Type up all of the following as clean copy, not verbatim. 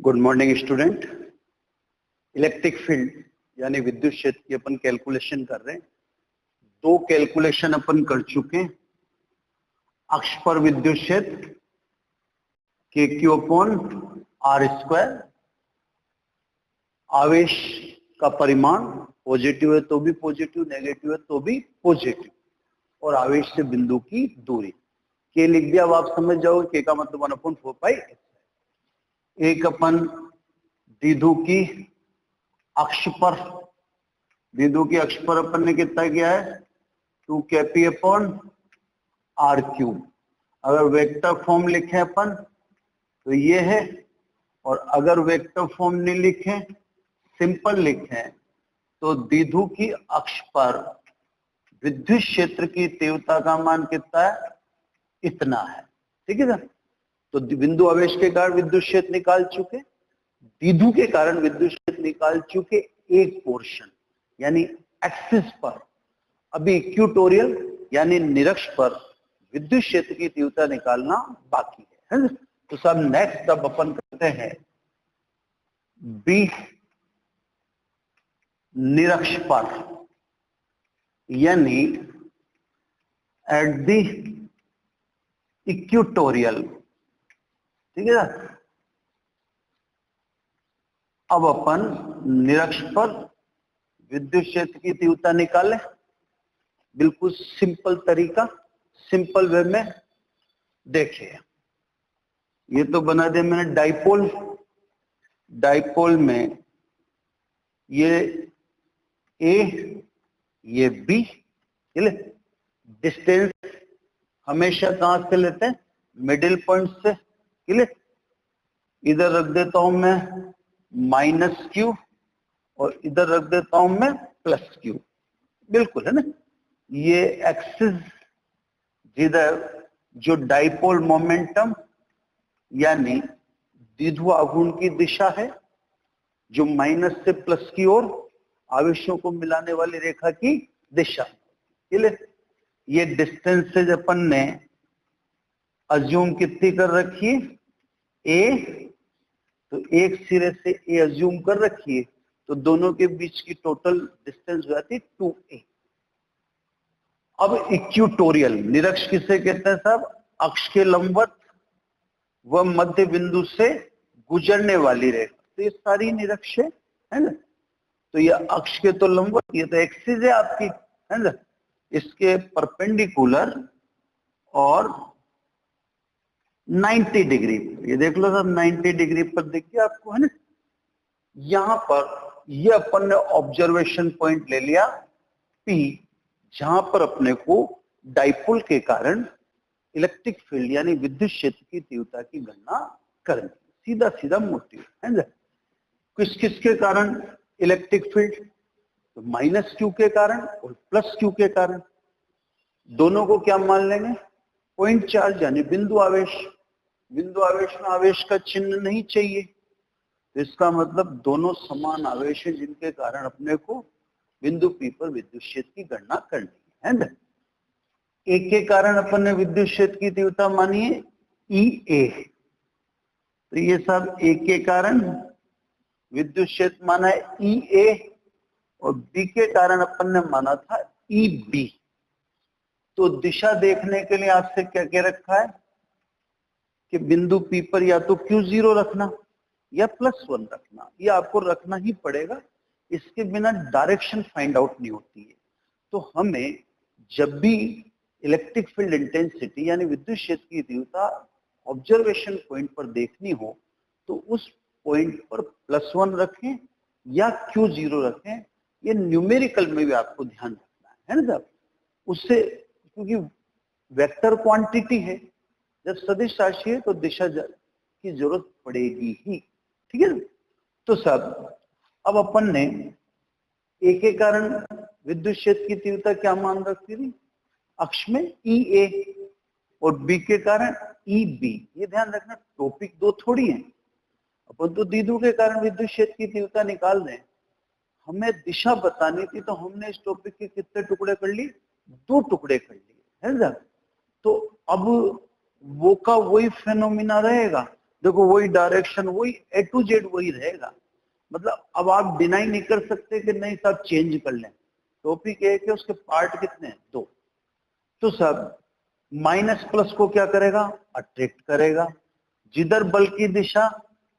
Good morning student. Electric field यानी विद्युत क्षेत्र की अपन कैलकुलेशन कर रहे हैं। दो कैलकुलेशन अपन कर चुके हैं। अक्ष पर विद्युत क्षेत्र KQ/R², आवेश का परिमाण पॉजिटिव है तो भी पॉजिटिव, नेगेटिव है तो भी पॉजिटिव, और आवेश से बिंदु की दूरी। के लिख दिया, अब आप समझ जाओगे के का मतलब 1/4π। एक अपन द्विध्रुव की अक्ष पर, द्विध्रुव की अक्ष पर अपन ने कितना किया है 2kP/R³। अगर वेक्टर फॉर्म लिखे अपन तो ये है, और अगर वेक्टर फॉर्म नहीं लिखे, सिंपल लिखे तो द्विध्रुव की अक्ष पर विद्युत क्षेत्र की तीव्रता का मान कितना है, इतना है। ठीक है ना। तो बिंदु आवेश के कारण विद्युत क्षेत्र निकाल चुके, द्विध्रुव के कारण विद्युत क्षेत्र निकाल चुके एक पोर्शन यानी एक्सिस पर। अभी इक्वेटोरियल यानी निरक्ष पर विद्युत क्षेत्र की तीव्रता निकालना बाकी है ना? तो सब नेक्स्ट अब अपन करते हैं बी निरक्ष पर यानी एट द इक्वेटोरियल। ठीक है ना। अब अपन निरक्ष पर विद्युत क्षेत्र की तीव्रता निकाले। बिल्कुल सिंपल तरीका, सिंपल वे में। देखिए ये तो बना दिया मैंने डाइपोल। डाइपोल में ये ए ये बी, डिस्टेंस हमेशा कहां से लेते हैं, मिडिल पॉइंट से। क्लियर। इधर रख देता हूं मैं -q और इधर रख देता हूं मैं +q। बिल्कुल है ना। ये एक्सिस जिधर जो डाइपोल मोमेंटम यानी द्विध्रुव आघूर्ण की दिशा है, जो माइनस से प्लस की ओर आवेशों को मिलाने वाली रेखा की दिशा। क्लियर। ये डिस्टेंस से अपन ने अज्यूम कितनी कर रखी है, ए, तो एक सिरे से ए अज्यूम कर रखी है, तो दोनों के बीच की टोटल डिस्टेंस हो जाती है 2a। अब इक्वेटोरियल निरक्ष किसे कहते हैं साहब, अक्ष के लंबवत व मध्य बिंदु से गुजरने वाली रेखा। तो ये सारी निरक्ष है ना। तो ये अक्ष के तो लंबवत, ये तो एक्सिस है आपकी, है ना। इसके परपेंडिकुलर और 90 डिग्री, ये देख लो सर 90 डिग्री पर दिख गया आपको, है ना। यहां पर ये अपन ने ऑब्जर्वेशन पॉइंट ले लिया P, जहां पर अपने को डाइपोल के कारण इलेक्ट्रिक फील्ड यानी विद्युत क्षेत्र की तीव्रता की गणना करनी। सीधा सीधा मोटिव है ना। किस किस के कारण इलेक्ट्रिक फील्ड, तो -q के कारण और +q के कारण। दोनों को क्या मान लेंगे, पॉइंट चार्ज यानी बिंदु आवेश। बिंदु आवेश में आवेश का चिन्ह नहीं चाहिए, तो इसका मतलब दोनों समान आवेश है जिनके कारण अपने को बिंदु P पर विद्युत क्षेत्र की गणना करनी है ना। एक के कारण अपन ने विद्युत क्षेत्र की तीव्रता मानी है EA, तो ये सब एक के कारण विद्युत क्षेत्र माना है EA, और B के कारण अपन ने माना था EB। तो दिशा देखने के लिए आपसे क्या कह रखा है कि बिंदु P पर या तो Q0 रखना या +1 रखना, ये आपको रखना ही पड़ेगा, इसके बिना डायरेक्शन फाइंड आउट नहीं होती है। तो हमें जब भी इलेक्ट्रिक फील्ड इंटेंसिटी यानी विद्युत क्षेत्र की तीव्रता ऑब्जर्वेशन पॉइंट पर देखनी हो, तो उस पॉइंट पर +1 रखें या Q0 रखें। ये न्यूमेरिकल में भी आपको ध्यान रखना है ना साहब। उससे, क्योंकि वेक्टर क्वांटिटी है, जब सदिश राशि है तो दिशा की जरूरत पड़ेगी ही। ठीक है। तो सब अब अपन ने ए के कारण विद्युत क्षेत्र की तीव्रता क्या मान रखी थी, अक्ष में EA, और बी के कारण EB। ये ध्यान रखना, टॉपिक दो थोड़ी है। अपन तो द्विध्रुव के कारण विद्युत क्षेत्र की तीव्रता निकाल दें, हमें दिशा बतानी थी, तो हमने इस टॉपिक के कितने टुकड़े कर लिए, 2 टुकड़े कर लिए, है ना। तो अब वो का वही फेनोमिना रहेगा, देखो वही डायरेक्शन, वही A to Z वही रहेगा। मतलब अब आप डिनाई नहीं कर सकते कि नहीं साहब चेंज कर लें। टॉपिक एक है, उसके पार्ट कितने हैं? 2। तो सब माइनस प्लस को क्या करेगा? अट्रैक्ट करेगा। जिधर बल की दिशा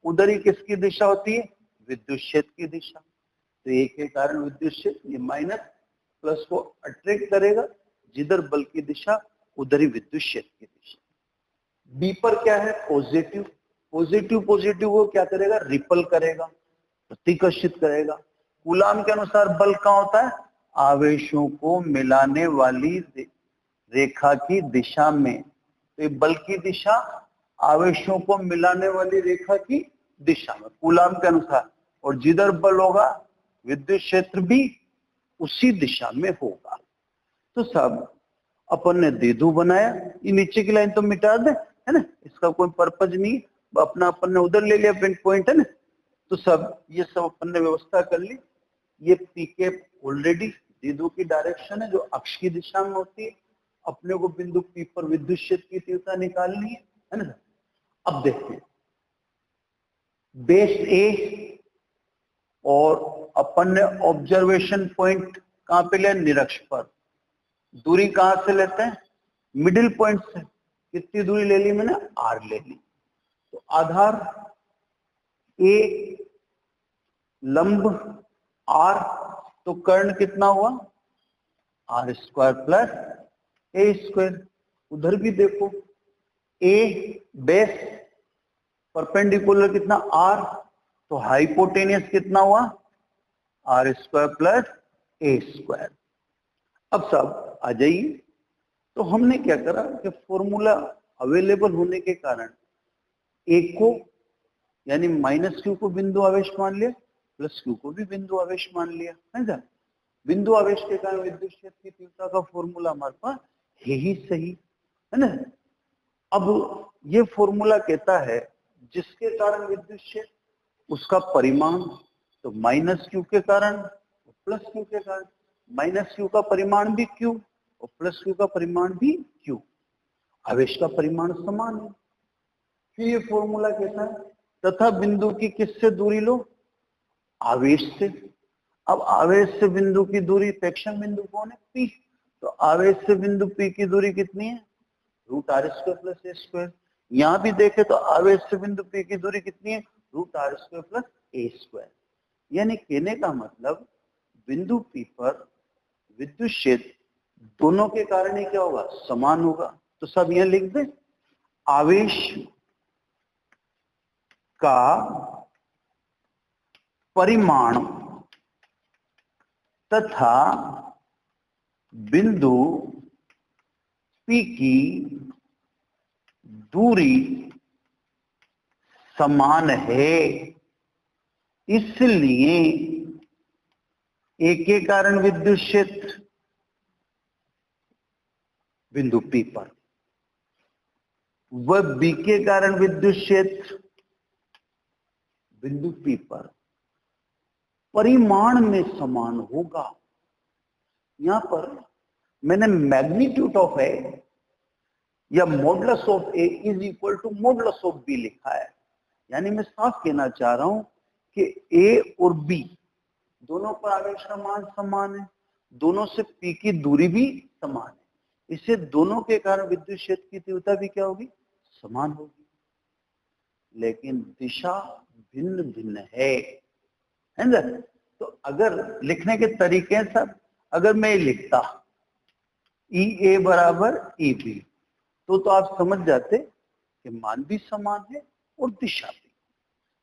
उधर ही किसकी दिशा होती है? विद्युत क्षेत्र की दिशा। तो एक के कारण विद्युत क्षेत्र, ये माइनस प्लस को अट्रैक्ट करेगा, जिधर बल की दिशा उधर ही विद्युत क्षेत्र की दिशा। बी पर क्या है? पॉजिटिव। पॉजिटिव पॉजिटिव को क्या करेगा? रिपल करेगा, प्रतिकर्षित करेगा। कूलाम के अनुसार बल कहाँ होता है? आवेशों को मिलाने वाली रेखा की दिशा में। तो बल की दिशा आवेशों को मिलाने वाली रेखा की दिशा में, कूलाम के अनुसार। और जिधर बल होगा विद्युत क्षेत्र भी उसी दिशा में होगा। तो सब अपन ने द्विध्रुव बनाया। ये नीचे की लाइन तो मिटा दे, है ना, इसका कोई पर्पज नहीं, अपना अपन ने उधर ले लिया पॉइंट, है ना। तो सब ये सब अपन ने व्यवस्था कर ली। ये पीके ऑलरेडी द्विध्रुव की डायरेक्शन है जो अक्ष की दिशा में होती है। अपने को बिंदु पी पर विद्युत क्षेत्र की तीव्रता निकालनी है ना। अब देखते हैं बेस ए, और अपन ने ऑब्जर्वेशन पॉइंट कहां पे लिया? निरक्ष पर। दूरी कहां से लेते हैं? मिडिल पॉइंट से। कितनी दूरी ले ली मैंने? आर ले ली। तो आधार ए, लंब आर, तो कर्ण कितना हुआ? R square plus A square. उधर भी देखो, ए बेस परपेंडिकुलर कितना? आर, तो हाइपोटेनियस कितना हुआ? R square plus A square. अब सब आ जाइए। तो हमने क्या करा कि फॉर्मूला अवेलेबल होने के कारण एक को यानी माइनस क्यू को बिंदु आवेश मान लिया, प्लस क्यू को भी बिंदु आवेश मान लिया, है ना। बिंदु आवेश के कारण विद्युत क्षेत्र की तीव्रता का फॉर्मूला हमारे पास है ही सही, है ना। अब ये फॉर्मूला कहता है जिसके कारण विद्युत क्षेत्र उसका परिमाण, तो माइनस क्यू के कारण प्लस क्यू के कारण, माइनस क्यू का परिमाण भी क्यू और प्लस क्यू का परिमाण भी क्यू, आवेश का परिमाण समान है। फिर ये फॉर्मूला कहता है तथा बिंदु की किससे दूरी लो? आवेश से। अब आवेश से बिंदु की दूरी, प्रेक्षण बिंदु कौन है? पी। तो आवेश से बिंदु पी की दूरी कितनी है? Root R square plus A square. यहां भी देखे तो आवेश से बिंदु पी की दूरी कितनी है? Root R square plus A square. यानी कहने का मतलब बिंदु पी पर विद्युत क्षेत्र दोनों के कारण ही क्या होगा? समान होगा। तो सब यहां लिख दे, आवेश का परिमाण तथा बिंदु पी की दूरी समान है, इसलिए ए के कारण विद्युत क्षेत्र बिंदु पी पर, वह बी के कारण विद्युत क्षेत्र बिंदु पी पर परिमाण में समान होगा। यहां पर मैंने मैग्नीट्यूड ऑफ ए या modulus of A is equal to modulus of B लिखा है। यानी मैं साफ कहना चाह रहा हूं कि ए और बी दोनों पर आवेश का मान समान है, दोनों से पी की दूरी भी समान है, इससे दोनों के कारण विद्युत क्षेत्र की तीव्रता भी क्या होगी? समान होगी। लेकिन दिशा भिन्न भिन्न है ना। तो अगर लिखने के तरीके हैं सब, अगर मैं लिखता ई ए बराबर ई बी, तो आप समझ जाते कि मान भी समान है और दिशा भी।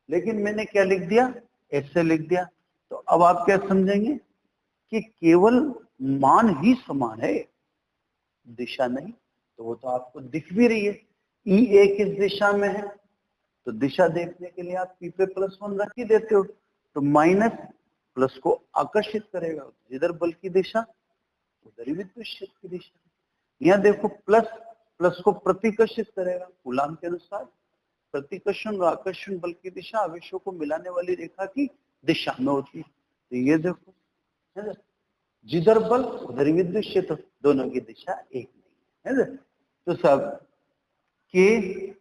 लेकिन मैंने क्या लिख दिया? ऐसे लिख दिया। तो अब आप क्या समझेंगे कि केवल मान ही समान है, दिशा नहीं। तो वो तो आपको दिख भी रही है, ई ए किस दिशा में है, तो दिशा देखने के लिए आप पी पे +1 रख ही देते हो, तो माइनस प्लस को आकर्षित करेगा, जिधर बल की दिशा उधर ही विद्युत क्षेत्र की दिशा। यहाँ देखो प्लस प्लस को प्रतिकर्षित करेगा, कूलाम के अनुसार प्रतिकर्षण और आकर्षण बल की दिशा आवेशों को मिलाने वाली रेखा की दिशा में होती है। तो ये देखो, है ना, जिधर बल उधर विद्युत क्षेत्र, दोनों की दिशा एक नहीं है ना। तो सब के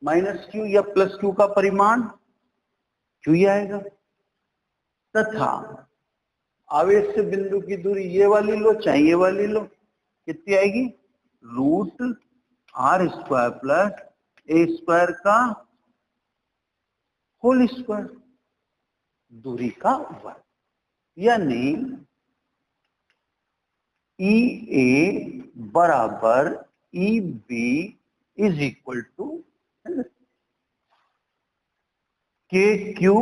माइनस क्यू या प्लस क्यू का परिमाण क्यू ही आएगा, तथा आवेश से बिंदु की दूरी ये वाली लो चाहे ये वाली लो, कितनी आएगी, root R square plus A square का होल स्क्वायर, दूरी का वर्ग, यानी ई ए बराबर E B is equal to K Q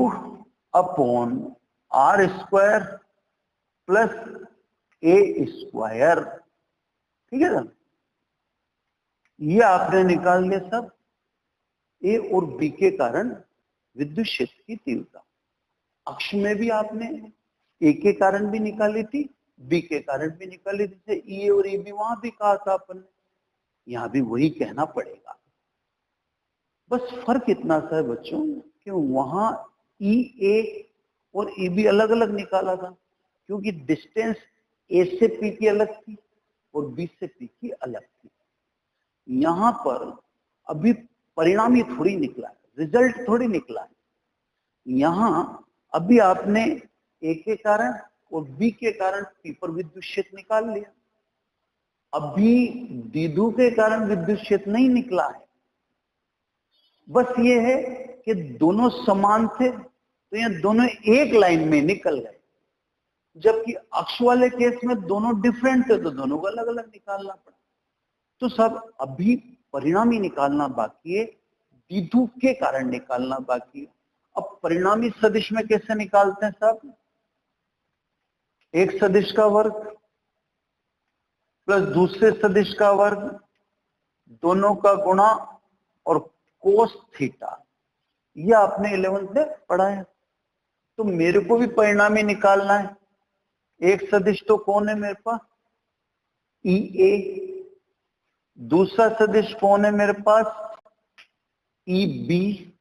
upon R square plus A square. ठीक है ना, ये आपने निकाल दिया सब ए और बी के कारण विद्युत क्षेत्र की तीव्रता। अक्ष में भी आपने ए के कारण भी निकाली थी, बी के कारण भी निकाली थी, जैसे ई और ई बी वहां भी कहा था अपन ने, यहां भी वही कहना पड़ेगा। बस फर्क इतना सा है बच्चों कि वहां ई ए और ई बी अलग अलग निकाला था, क्योंकि डिस्टेंस ए से पी की अलग थी और बी से पी की अलग थी। यहां पर अभी परिणाम ही थोड़ी निकला है, रिजल्ट थोड़ी निकला है। यहां अभी आपने ए के कारण और बी के कारण पी पर विद्युत क्षेत्र निकाल लिया, अभी द्विध्रुव के कारण विद्युत क्षेत्र नहीं निकला है। बस ये है कि दोनों समान थे तो ये दोनों एक लाइन में निकल गए, जबकि अक्ष वाले केस में दोनों डिफरेंट थे तो दोनों को अलग अलग निकालना पड़ा। तो सब अभी परिणाम ही निकालना बाकी है, द्विध्रुव के कारण निकालना बाकी है। अब परिणामी सदिश में कैसे निकालते हैं सब, एक सदिश का वर्ग प्लस दूसरे सदिश का वर्ग, दोनों का गुणा और कोस थीटा, ये आपने 11th में पढ़ा है। तो मेरे को भी परिणामी निकालना है। एक सदिश तो कौन है मेरे पास, ई ए, दूसरा सदिश कौन है मेरे पास, ई बी,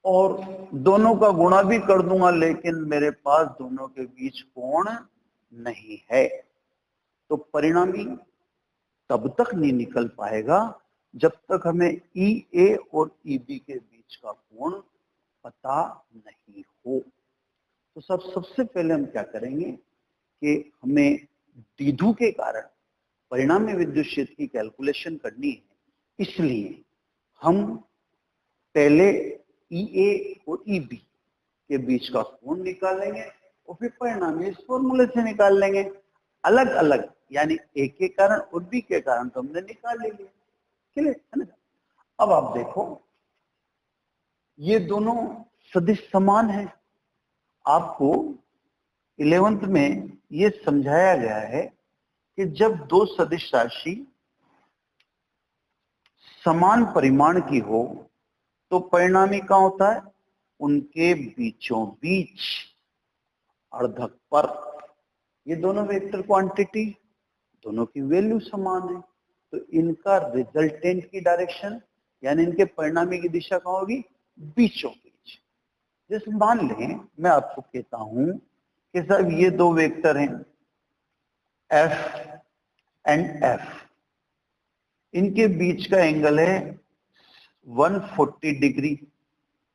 और दोनों का गुणा भी कर दूंगा, लेकिन मेरे पास दोनों के बीच कोण नहीं है, तो परिणामी तब तक नहीं निकल पाएगा जब तक हमें ई ए और ई बी के बीच का कोण पता नहीं हो। तो सबसे पहले हम क्या करेंगे कि हमें द्विध्रुव के कारण परिणामी विद्युत क्षेत्र की कैलकुलेशन करनी है, इसलिए हम पहले ई ए और ई बी के बीच का कोण निकालेंगे और फिर परिणामी इस फॉर्मूले से निकाल लेंगे। अलग अलग यानी ए के कारण और बी के कारण तो हमने निकाल ले लिया, क्लियर है ना। अब आप देखो ये दोनों सदिश समान है। आपको 11th में ये समझाया गया है कि जब दो सदिश राशि समान परिमाण की हो तो परिणामी क्या होता है, उनके बीचों बीच अर्धक पर, ये दोनों वेक्टर क्वांटिटी दोनों की वैल्यू समान है, तो इनका रिजल्टेंट की डायरेक्शन यानी इनके परिणामी की दिशा कहाँ होगी, बीचों बीच। जैसे मान लें मैं आपको कहता हूं कि साहब ये दो वेक्टर हैं एफ एंड एफ, इनके बीच का एंगल है 140 डिग्री,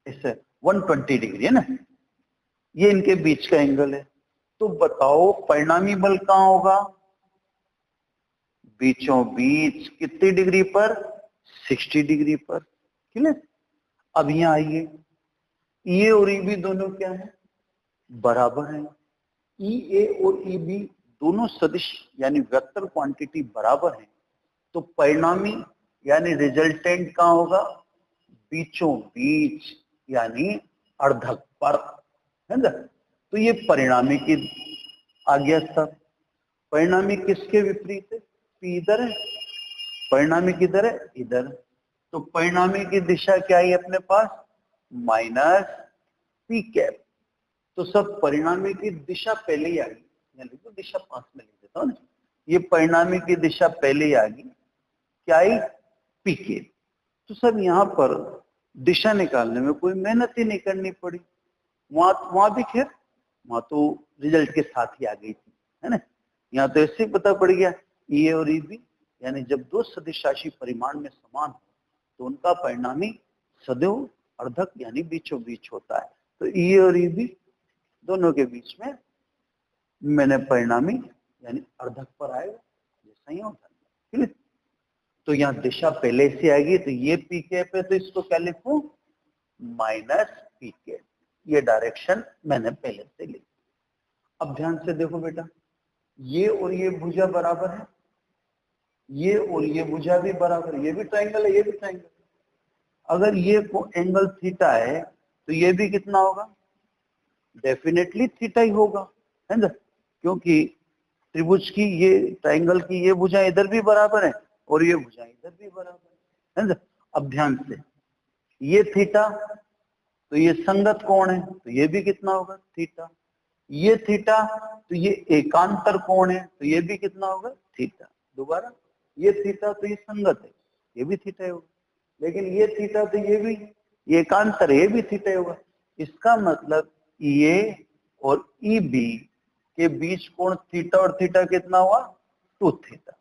ऐसे 120 डिग्री है ना, ये इनके बीच का एंगल है। तो बताओ परिणामी बल कहां होगा, बीचों बीच कितनी डिग्री पर, 60 डिग्री पर, क्लियर। अब यहां आइए, ई और ई बी दोनों क्या है, बराबर है। ई ए और ई बी दोनों सदिश यानी वेक्टर क्वांटिटी बराबर हैं, तो परिणामी यानी रिजल्टेंट कहां होगा, बीचों बीच यानी अर्धक पर, है ना। तो ये परिणामी की आ गया सब। परिणामी किसके विपरीत है, पी इधर है, परिणामी किधर है, इधर। तो परिणामी की दिशा क्या है अपने पास, माइनस पी कैप। तो सब परिणामी की दिशा पहले ही आ गई, मैं लिखो दिशा पास में लिख देता हूं ना, ये परिणामी की दिशा पहले ही आ गई, क्या आई, पी के। तो सब यहाँ पर दिशा निकालने में कोई मेहनत ही नहीं करनी पड़ी, वहां भी खैर वहां तो रिजल्ट के साथ ही आ गई थी, है ना। यहाँ तो ऐसे ही पता पड़ गया ई ए और ई बी यानी जब दो सदिश राशि परिमाण में समान हो तो उनका परिणामी सदैव अर्धक यानी बीचों बीच होता है। तो ई और ई बी दोनों के बीच में मैंने परिणामी यानी अर्धक पर आएगा, जैसा ही होता है। तो यहाँ दिशा पहले से आएगी, तो ये पी के पे, तो इसको क्या लिखूं, माइनस पी के। ये डायरेक्शन मैंने पहले से लिखी। अब ध्यान से देखो बेटा, ये और ये भुजा बराबर है, ये और ये भुजा भी बराबर है, ये भी ट्रायंगल है, ये भी ट्रायंगल। अगर ये को एंगल थीटा है तो ये भी कितना होगा, डेफिनेटली थीटा ही होगा, है ना, क्योंकि त्रिभुज की ये ट्रायंगल की ये भुजा इधर भी बराबर है और ये भुजा इधर भी बराबर है ना। अब ध्यान से, ये थीटा तो ये संगत कोण है, तो ये भी कितना होगा, थीटा। ये थीटा तो ये एकांतर कोण है, तो ये भी कितना होगा, थीटा। दोबारा ये थीटा तो ये संगत है, ये भी थीटा होगा। लेकिन ये थीटा तो ये भी, ये एकांतर है, ये भी थीटा होगा। इसका मतलब ये और ई बी के बीच कोण थीटा और थीटा कितना हुआ, 2 थीटा।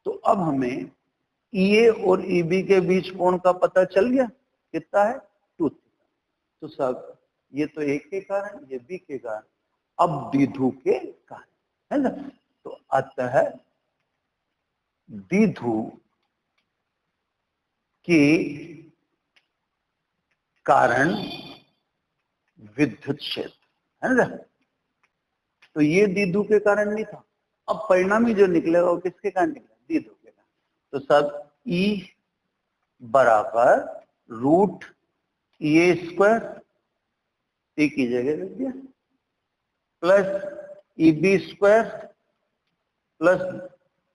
तो अब हमें ए और ई बी के बीच कोण का पता चल गया, कितना है, 2 थीटा। तो सब ये तो एक के कारण, ये बी के कारण, अब द्विध्रुव के कारण, है ना। तो अतः द्विध्रुव के कारण विद्युत क्षेत्र, है ना। तो ये द्विध्रुव के कारण नहीं था। अब परिणामी जो निकलेगा वो किसके कारण निकलेगा, द्विध्रुव के कारण। तो सब ई बराबर रूट ए स्क्वायर, टी की जगह रख दिया, plus E B square plus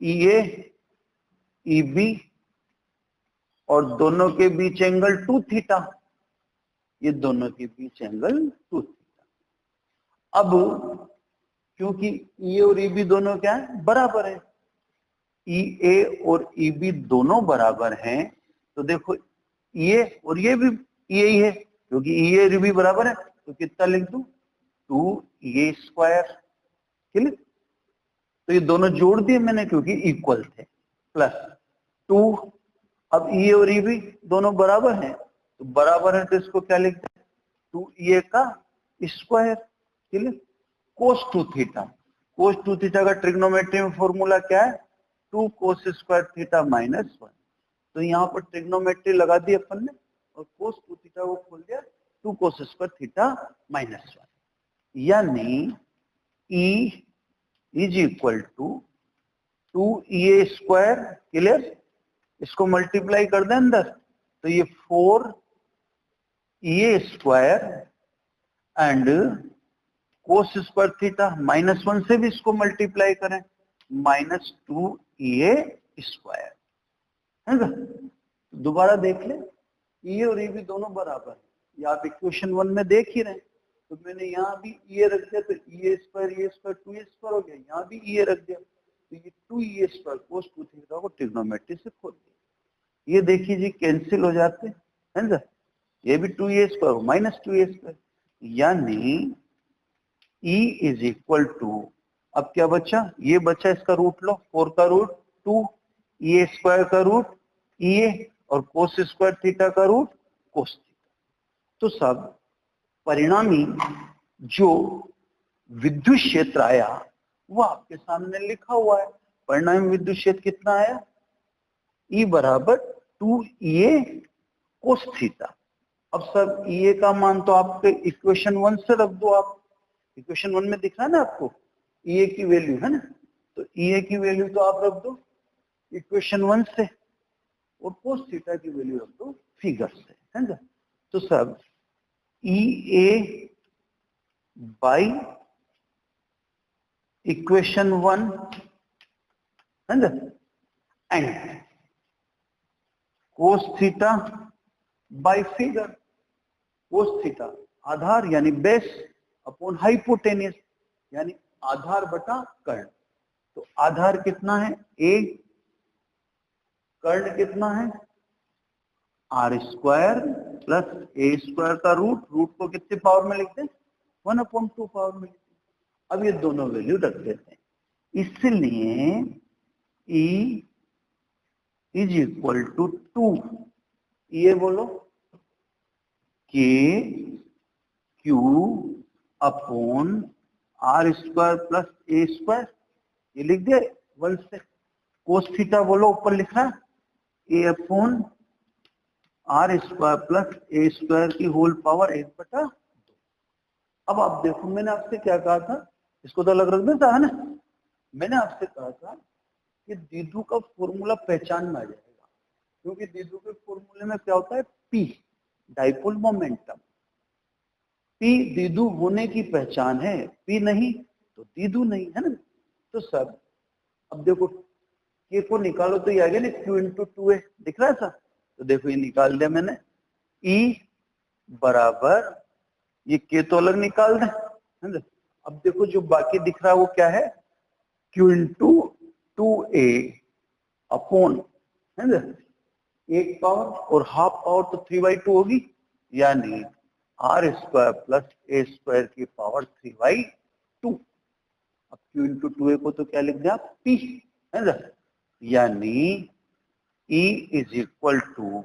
E A E B, और दोनों के बीच एंगल 2 थीटा, ये दोनों के बीच एंगल 2 थीटा। अब क्योंकि ई और ई बी दोनों क्या है, बराबर है, ई ए और ई बी दोनों बराबर हैं, तो देखो ये और ये भी ये है, क्योंकि ई ए और बी बराबर है, तो कितना लिख दूं, 2 ए स्क्वायर। क्लियर। तो ये दोनों जोड़ दिए मैंने क्योंकि इक्वल थे, प्लस 2। अब ई और ई बी दोनों बराबर हैं, तो बराबर है तो इसको क्या लिखते हैं, 2 ए का स्क्वायर। क्लियर। कोस 2 थीटा, कोस 2 थीटा का ट्रिग्नोमेट्री में फॉर्मूला क्या है, 2 कोस स्क्वायर थीटा माइनस 1। तो यहाँ पर ट्रिग्नोमेट्री लगा दी अपन ने और कोस 2 थीटा को खोल दिया, 2 कोस स्क्वायर थीटा माइनस 1, यानी E is equal to 2 square. Clear. इसको मल्टीप्लाई कर दें अंदर, तो ये 4 square and cos square theta -1 से भी इसको मल्टीप्लाई करें, -2 स्क्वायर, है ना। दोबारा देख ले, ई और ई भी दोनों बराबर है, ये आप इक्वेशन 1 में देख ही रहे। तो मैंने यहाँ भी ई रख दिया, तो ई स्क्वायर 2 स्क्वायर हो गया, यहाँ भी ई रख दिया, तो ये 2 स्क्वायर कोस 2 थीटा को ट्रिग्नोमेट्री से खोल दिया। ये देखिए जी कैंसिल हो जाते हैं, है ना, ये भी 2 स्क्वायर -2 स्क्वायर, यानी E इज इक्वल टू, अब क्या बचा, ये बचा, इसका रूट लो, 4 का रूट 2, ए स्क्वायर का रूट ए, और कोस स्क्वायर थीटा का रूट कोस थीटा। तो सब परिणामी जो विद्युत क्षेत्र आया वो आपके सामने लिखा हुआ है। परिणामी विद्युत क्षेत्र कितना आया, E बराबर 2 कोस थीटा। अब सर ए का मान तो आपके इक्वेशन 1 से रख दो, आप इक्वेशन 1 में दिख रहा है ना आपको ए की वैल्यू, है ना, तो ए की वैल्यू तो आप रख दो इक्वेशन 1 से, और कोस थीटा की वैल्यू रख दो फिगर से, है ना। तो सब ई ए बाई इक्वेशन 1, है ना, and cos theta by figure. Cos theta आधार यानी बेस अपॉन हाइपोटेनियस, यानी आधार बटा कर्ण। तो आधार कितना है, ए, कर्ण कितना है, R square plus A square का रूट, रूट को कितने पावर में लिखते हैं, 1/2 पावर में लिखते हैं। अब ये दोनों वैल्यू रख देते हैं, इसलिए ई इज इक्वल टू 2, ये बोलो के Q upon R square plus A square, ये लिख दिया 1 से। कोस थीटा बोलो, ऊपर लिखा है A upon R square plus A square की होल पावर 1/2। अब आप देखो, मैंने आपसे क्या कहा था, इसको तो अलग रख देता है ना। मैंने आपसे कहा था कि दीदू का फॉर्मूला पहचान में आ जाएगा, क्योंकि दीदू के फॉर्मूले में क्या होता है, पी डाइपोल मोमेंटम। पी दीदू होने की पहचान है, पी नहीं तो दीदू नहीं, है ना। तो सर अब देखो, के को निकालो तो ये आ गया ना क्यू इंटू 2a, दिख रहा है सर। तो देखो ये निकाल दिया मैंने, ई बराबर, ये के तो अलग निकाल दें, है ना। अब देखो जो बाकी दिख रहा है वो क्या है, क्यू इंटू 2a अपॉन, है ना, 1 पावर और हाफ पावर तो 3/2 होगी, यानी R square plus A square की पावर 3/2। अब क्यू इंटू 2a को तो क्या लिख दिया, पी, है ना, यानी E is equal to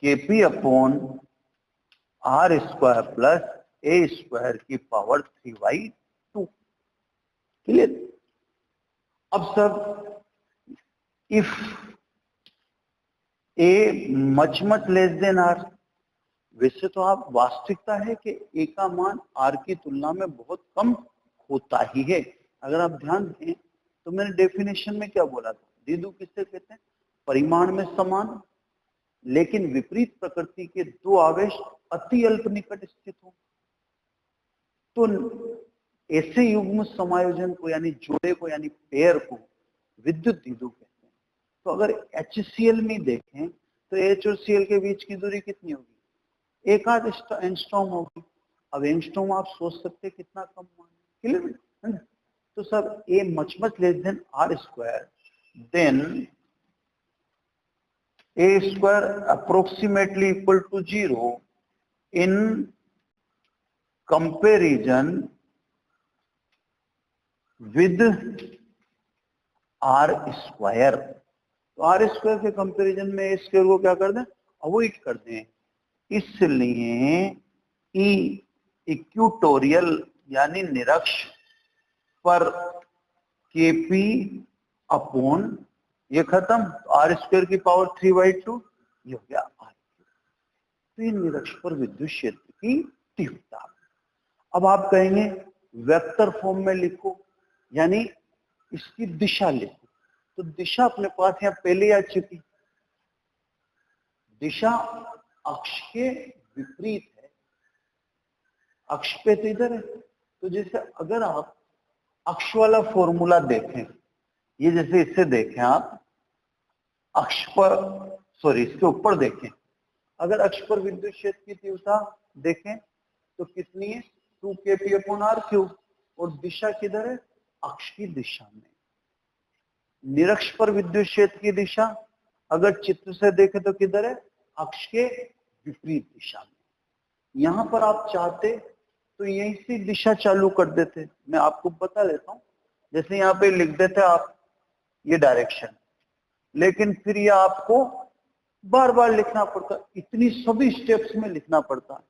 K P upon R square plus A square की पावर 3/2। क्लियर। अब सब if A much less than R, वैसे तो आप वास्तविकता है कि ए का मान आर की तुलना में बहुत कम होता ही है। अगर आप ध्यान दें तो मैंने डेफिनेशन में क्या बोला था, दीदू किससे कहते हैं, परिमाण में समान लेकिन विपरीत प्रकृति के दो आवेश अति अल्प निकट स्थित हो, तो ऐसे युग्म समायोजन को यानी जोड़े को यानी पेयर को विद्युत दीदू कहते हैं। तो अगर HCl में देखें तो H और Cl के बीच की दूरी कितनी होगी, 1/8 एंगस्ट्रॉम होगी। अब एंगस्ट्रॉम आप सोच सकते हैं कितना कम मान है, क्लियर। तो sir A much less than R square, then a square approximately equal to 0 in comparison with r square। तो r स्क्वायर के कंपैरिजन में a स्क्वायर को क्या कर दें, अवॉइड कर दें। इसलिए E इक्वेटोरियल यानी निरक्ष पर kp अपॉन ये खत्म, आर स्क्वायर की पावर 3/2, ये हो गया आर। तो ये निरक्ष पर विद्युत क्षेत्र की तीव्रता। अब आप कहेंगे वेक्टर फॉर्म में लिखो, यानी इसकी दिशा लिखो। तो दिशा अपने पास यहाँ पहले आ चुकी, दिशा अक्ष के विपरीत है, अक्ष पे तो इधर है। तो जैसे अगर आप अक्ष वाला फॉर्मूला देखें, ये जैसे इससे देखें आप अक्ष पर, सॉरी इसके ऊपर देखें, अगर अक्ष पर विद्युत क्षेत्र की तीव्रता देखें तो कितनी है, 2kp/r3, और दिशा किधर है, अक्ष की दिशा में। निरक्ष पर विद्युत क्षेत्र की दिशा अगर चित्र से देखें तो किधर है, अक्ष के विपरीत दिशा में। यहां पर आप चाहते तो यहीं से दिशा चालू कर देते, मैं आपको बता देता हूं। जैसे यहाँ पे लिख देते आप ये डायरेक्शन, लेकिन फिर ये आपको बार बार लिखना पड़ता, इतनी सभी स्टेप्स में लिखना पड़ता।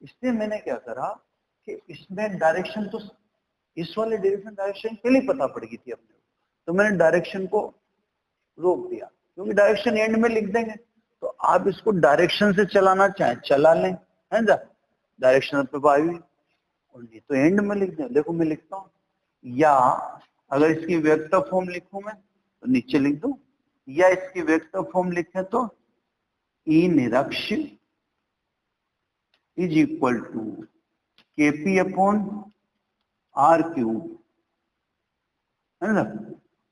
इसलिए मैंने क्या करा कि इसमें डायरेक्शन तो इस वाले डायरेक्शन पहले पता पड़ गई थी अपने, तो मैंने डायरेक्शन को रोक दिया, क्योंकि डायरेक्शन एंड में लिख देंगे। तो आप इसको डायरेक्शन से चलाना चाहें चला लें, है ना, डायरेक्शन पे पाई, और नहीं तो एंड में लिख दें। देखो मैं लिखता हूँ, या अगर इसकी वेक्टर फॉर्म लिखूं मैं तो नीचे लिख दूं, या इसकी वेक्टर फॉर्म लिखें तो ई निरक्ष इज इक्वल टू kp/r3, है ना,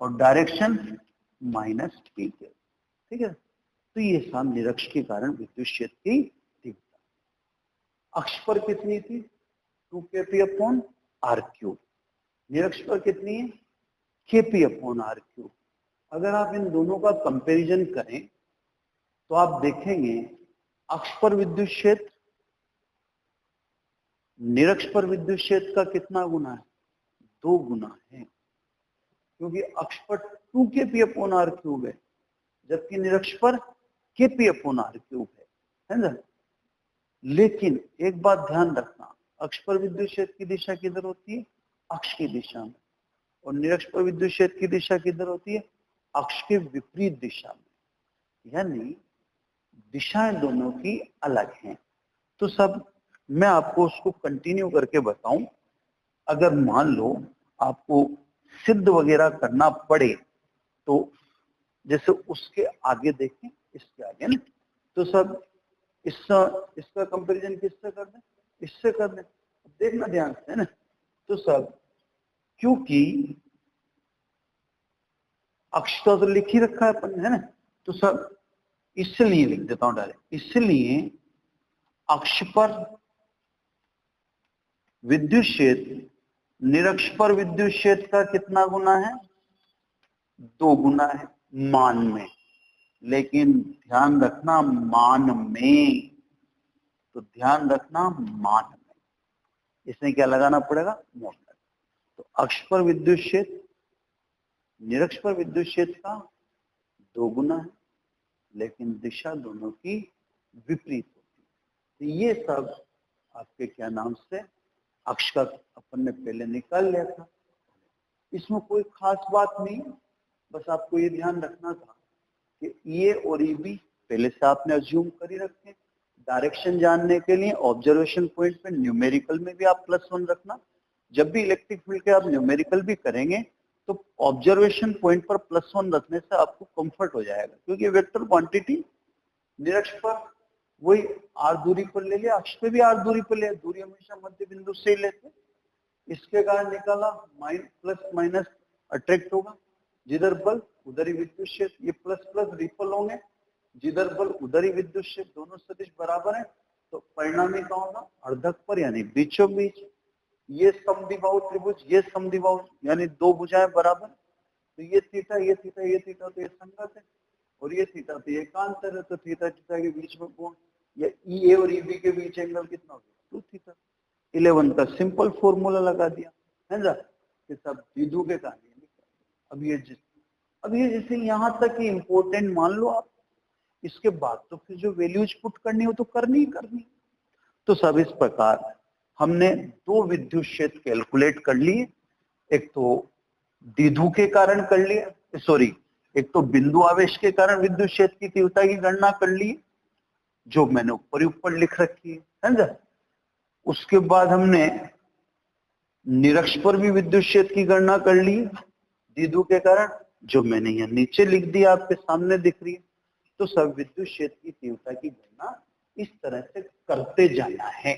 और डायरेक्शन -p के, ठीक है। तो ये साम निरक्ष के कारण विद्युत क्षेत्र की तीव्रता अक्ष पर कितनी थी, 2kp/r3, निरक्ष पर कितनी है, kp/r3। अगर आप इन दोनों का कंपैरिजन करें तो आप देखेंगे अक्ष पर विद्युत क्षेत्र निरक्ष पर विद्युत क्षेत्र का कितना गुना है, 2 गुना है, क्योंकि अक्ष पर 2kp/r3 है, जबकि निरक्षपर Kp/r³ है ना। लेकिन एक बात ध्यान रखना, अक्ष पर विद्युत क्षेत्र की दिशा किधर होती है? अक्ष की दिशा में। और निरक्ष पर विद्युत क्षेत्र की दिशा किधर होती है? अक्ष के विपरीत दिशा में। यानी दिशाएं दोनों की अलग हैं। तो सब मैं आपको उसको कंटिन्यू करके बताऊं। अगर मान लो आपको सिद्ध वगैरह करना पड़े तो जैसे उसके आगे देखें, इसके आगे ना, तो सब इसका कंपैरिजन किससे कर दें? इससे कर दें। देखना ध्यान से, है ना। तो सब क्योंकि अक्ष तो लिख ही रखा है अपन, है ना, तो सब इसलिए लिख देता हूं डायरेक्ट। इसलिए अक्ष पर विद्युत क्षेत्र निरक्ष पर विद्युत क्षेत्र का कितना गुना है? 2 गुना है मान में। लेकिन ध्यान रखना मान में, तो ध्यान रखना मान में, इसमें क्या लगाना पड़ेगा? मोटर। तो अक्ष पर विद्युत क्षेत्र निरक्ष पर विद्युत क्षेत्र का 2 गुना है, लेकिन दिशा दोनों की विपरीत होती है। तो ये सब आपके क्या नाम से अक्ष का अपन ने पहले निकाल लिया था। इसमें कोई खास बात नहीं, बस आपको ये ध्यान रखना था कि ये और ये भी पहले से आपने अज्यूम कर ही रखे। डायरेक्शन जानने के लिए ऑब्जर्वेशन पॉइंट पे न्यूमेरिकल में भी आप +1 रखना। जब भी इलेक्ट्रिक फील्ड के आप न्यूमेरिकल भी करेंगे तो ऑब्जर्वेशन पॉइंट पर +1 रखने से आपको कंफर्ट हो जाएगा, क्योंकि वेक्टर क्वांटिटी निरक्ष पर वही r दूरी पर ले लिया, अक्ष पे भी r दूरी पर ले, दूरी हमेशा मध्य बिंदु से ही लेते। इसके कारण निकाला प्लस माइनस अट्रैक्ट होगा, जिधर बल उधर ही विद्युत क्षेत्र, ये प्लस प्लस रिपल होंगे, जिधर बल उधर ही विद्युत क्षेत्र, दोनों सदिश बराबर है। तो परिणामी क्या होगा? अर्धक पर यानी बीचों बीच। ये समद्विबाहु त्रिभुज, ये समद्विबाहु यानी 2 भुजाएं बराबर, तो ये थीटा ये थीटा ये थीटा तो ये संगत है, और ये थीटा तो ये एकांतर है। तो थीटा थीटा के बीच में कोण या ई ए और ई बी के बीच एंगल कितना हो गया? 2 थीटा। 11 का सिंपल फॉर्मूला लगा दिया, है ना, कि सब द्विध्रुव के कारण। अब ये जैसे यहाँ तक ही इंपॉर्टेंट मान लो आप, इसके बाद तो फिर जो वैल्यूज पुट करनी हो तो करनी ही करनी। तो सब इस प्रकार हमने 2 विद्युत क्षेत्र कैलकुलेट कर लिए। एक तो द्विध्रुव के कारण कर लिया, सॉरी, एक तो बिंदु आवेश के कारण विद्युत क्षेत्र की तीव्रता की गणना कर ली, जो मैंने ऊपर लिख रखी है ना। उसके बाद हमने निरक्ष पर भी विद्युत क्षेत्र की गणना कर ली द्विध्रुव के कारण, जो मैंने यहाँ नीचे लिख दिया, आपके सामने दिख रही है। तो सब विद्युत क्षेत्र की तीव्रता की गणना इस तरह से करते जाना है।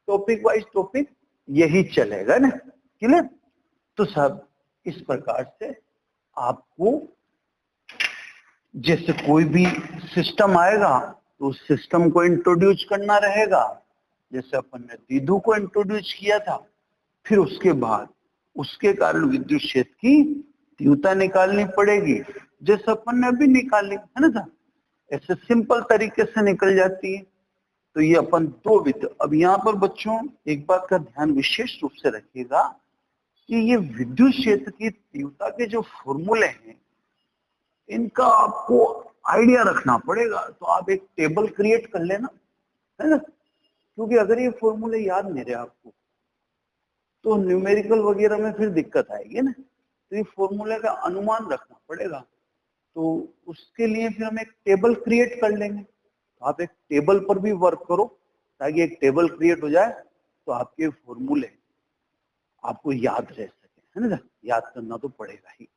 टॉपिक वाइज टॉपिक यही चलेगा ना, क्लियर। तो सब इस प्रकार से आपको जैसे कोई भी सिस्टम आएगा तो उस सिस्टम को इंट्रोड्यूस करना रहेगा। जैसे अपन ने द्विध्रुव को इंट्रोड्यूस किया था, फिर उसके बाद उसके कारण विद्युत क्षेत्र की तीव्रता निकालनी पड़ेगी, जैसे अपन ने अभी निकाली, है ना। ऐसे सिंपल तरीके से निकल जाती है। तो ये अपन 2 विद्युत। अब यहाँ पर बच्चों एक बात का ध्यान विशेष रूप से रखिएगा कि ये विद्युत क्षेत्र की तीव्रता के जो फॉर्मूले हैं, इनका आपको आइडिया रखना पड़ेगा। तो आप एक टेबल क्रिएट कर लेना, है ना, क्योंकि अगर ये फॉर्मूले याद नहीं रहे आपको तो न्यूमेरिकल वगैरह में फिर दिक्कत आएगी ना। तो ये फॉर्मूले का अनुमान रखना पड़ेगा। तो उसके लिए फिर हम एक टेबल क्रिएट कर लेंगे। तो आप एक टेबल पर भी वर्क करो, ताकि एक टेबल क्रिएट हो जाए तो आपके फॉर्मूले आपको याद रह सके, है ना। याद करना तो पड़ेगा ही।